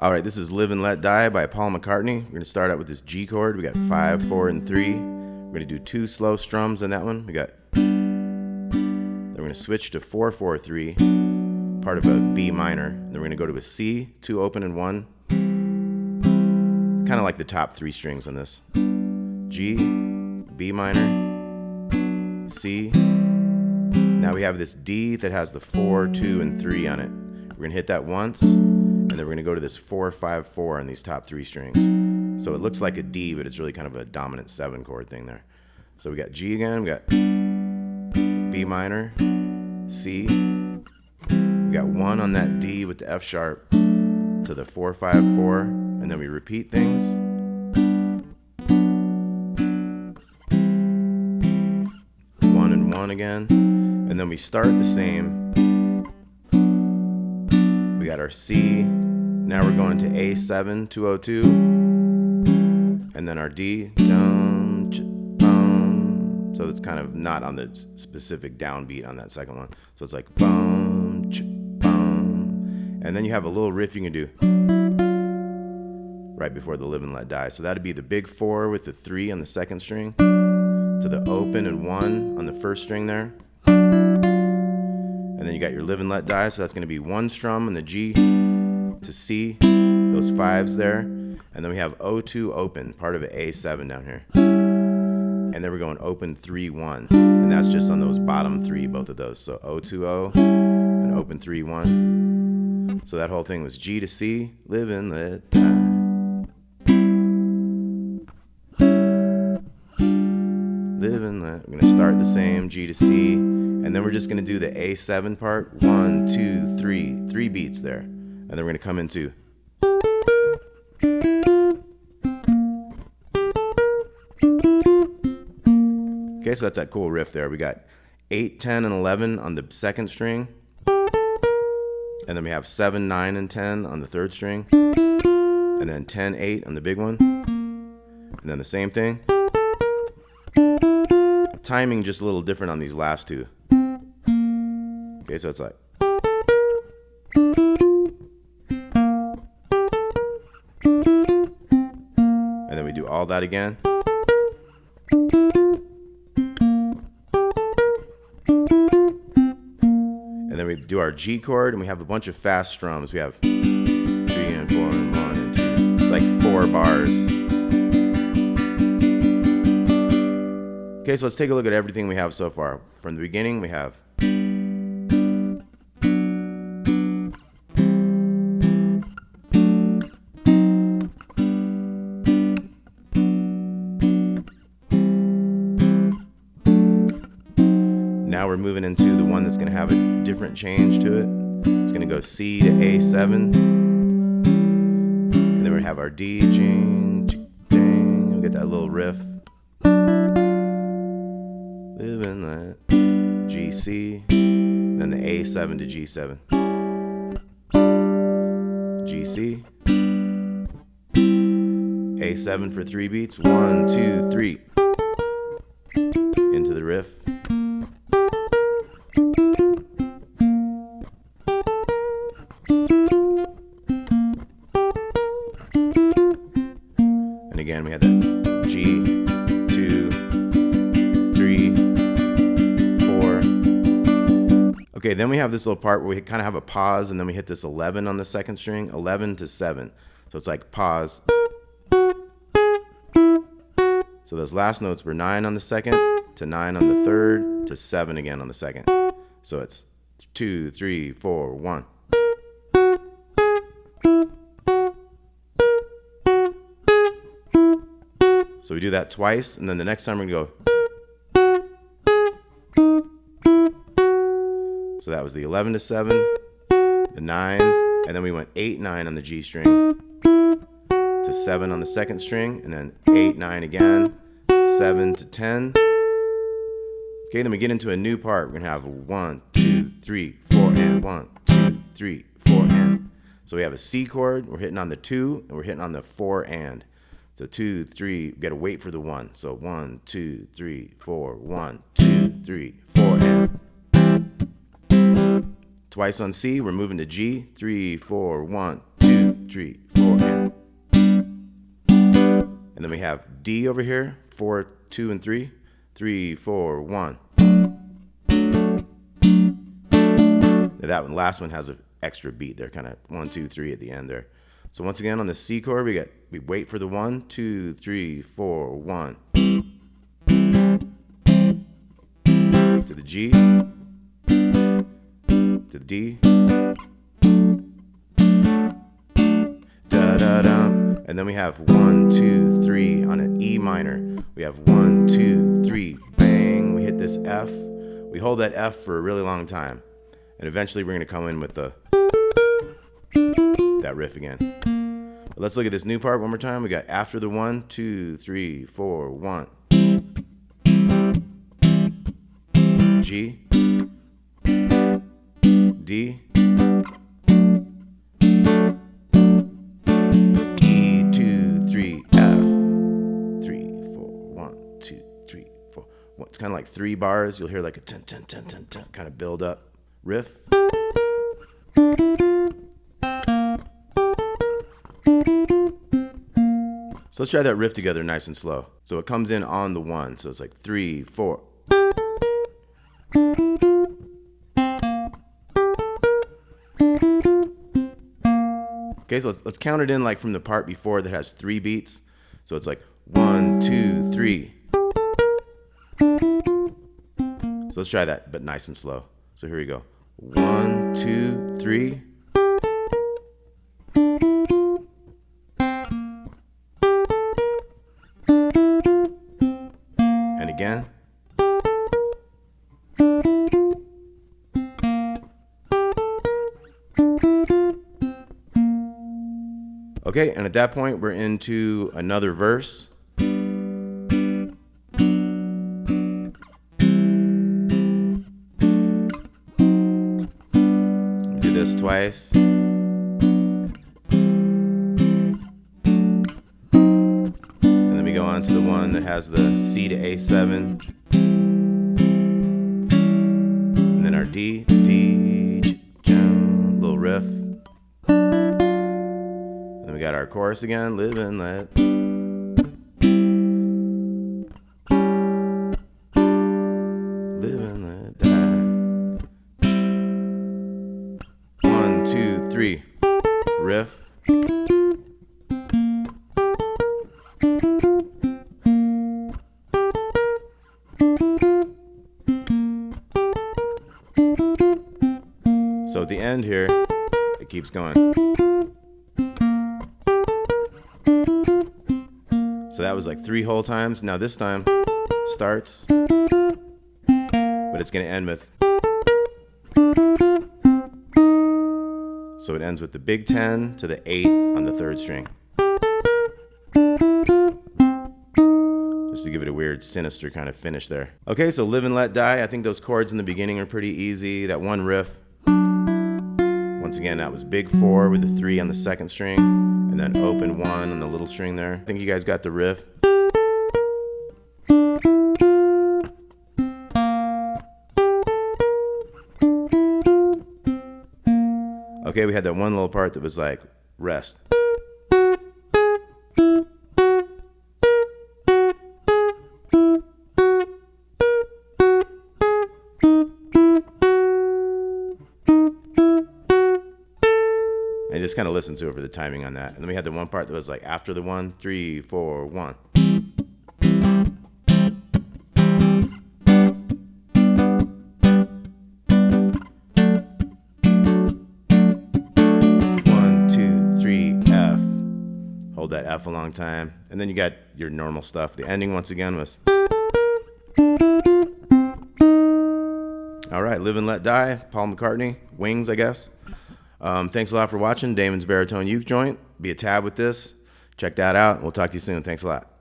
All right, this is Live and Let Die by Paul McCartney. We're going to start out with this G chord. We got 5, 4, and 3. We're going to do 2 slow strums on that one. Then we're going to switch to 4, 4, 3, part of a B minor. Then we're going to go to a C, 2 open and 1. Kind of like the top 3 strings on this. G, B minor, C. Now we have this D that has the 4, 2, and 3 on it. We're going to hit that once. And then we're going to go to this 4, 5, 4 on these top 3 strings. So it looks like a D, but it's really kind of a dominant 7 chord thing there. So we got G again, we got B minor, C. We got 1 on that D with the F sharp to the 4, 5, 4. And then we repeat things. 1 and 1 again. And then we start the same. We got our C. Now we're going to A7, 202. And then our D. Dum, bum. So it's kind of not on the specific downbeat on that second one. So it's like bum, bum. And then you have a little riff you can do right before the Live and Let Die. So that'd be the big 4 with the 3 on the second string to the open and 1 on the first string there. And then you got your Live and Let Die, so that's going to be 1 strum on the G to C, those 5s there. And then we have O2 open, part of an A7 down here. And then we're going open 3, 1. And that's just on those bottom 3, both of those. So O2 O and open 3, 1. So that whole thing was G to C, Live and Let Die. Live and Let. We're going to start the same, G to C. And then we're just going to do the A7 part. 1, 2, 3. 3 beats there. And then we're going to come into. Okay, so that's that cool riff there. We got 8, 10, and 11 on the second string. And then we have 7, 9, and 10 on the third string. And then 10, 8 on the big one. And then the same thing. Timing just a little different on these last 2. Okay, so it's like. And then we do all that again. And then we do our G chord, and we have a bunch of fast strums. We have 3 and 4 and 1 and 2. It's like 4 bars. Okay, so let's take a look at everything we have so far. From the beginning, we have. Now we're moving into the one that's going to have a different change to it. It's going to go C to A7. And then we have our D, jing, jing. We'll get that little riff. Live and Let. G, C. And then the A7 to G7. G, C. A7 for 3 beats. 1, 2, 3. Into the riff. And again, we had that G, 2, 3, 4. Okay, then we have this little part where we kind of have a pause, and then we hit this 11 on the second string, 11 to 7. So it's like pause. So those last notes were 9 on the second, to 9 on the third, to 7 again on the second. So it's 2, 3, 4, 1. So we do that twice, and then the next time we're going to go. So that was the 11 to 7, the 9, and then we went 8, 9 on the G string, to 7 on the second string, and then 8, 9 again, 7 to 10. Okay, then we get into a new part. We're going to have 1, 2, 3, 4, and 1, 2, 3, 4, and. So we have a C chord, we're hitting on the 2, and we're hitting on the 4, and. So 2, 3, we got to wait for the 1. So 1, 2, 3, 4, 1, 2, 3, 4, and. Twice on C, we're moving to G, 3, 4, 1, 2, 3, 4, and then we have D over here, 4, 2, and 3, 3, 4, 1. That one, last one has an extra beat there, kind of 1, 2, 3 at the end there. So once again on the C chord, we wait for the 1, 2, 3, 4, 1. To the G, to the D, da da da, and then we have 1, 2, 3 on an E minor. We have 1, 2, 3, bang. We hit this F. We hold that F for a really long time, and eventually we're going to come in with that riff again. But let's look at this new part one more time. We got after the 1, 2, 3, 4, 1. G, D, E, 2, 3, F, 3, 4, 1, 2, 3, 4. It's kind of like 3 bars. You'll hear like a 10, 10, 10, 10, 10 kind of build up riff. So let's try that riff together nice and slow. So it comes in on the 1. So it's like 3, 4. Okay, so let's count it in like from the part before that has 3 beats. So it's like 1, 2, 3. So let's try that, but nice and slow. So here we go. 1, 2, 3. And again. Okay, and at that point, we're into another verse. We do this twice. And then we go on to the one that has the C to A7. And then our D, little riff. We got our chorus again, live and let. Live and let die. 1, 2, 3, riff. So at the end here, it keeps going. So that was like 3 whole times. Now this time starts, but it's going to end with. So it ends with the big 10 to the 8 on the 3rd string. Just to give it a weird, sinister kind of finish there. Okay, so Live and Let Die. I think those chords in the beginning are pretty easy. That one riff. Once again, that was big 4 with the 3 on the 2nd string. And then open 1 on the little string there. I think you guys got the riff. Okay, we had that one little part that was like rest. And just kind of listen to it for the timing on that. And then we had the one part that was like after the 1, 3, 4, 1. 1, 2, 3, F. Hold that F a long time. And then you got your normal stuff. The ending once again was. All right, Live and Let Die, Paul McCartney, Wings, I guess. Thanks a lot for watching Damon's Baritone Uke joint. Be a tab with this. Check that out. We'll talk to you soon. Thanks a lot.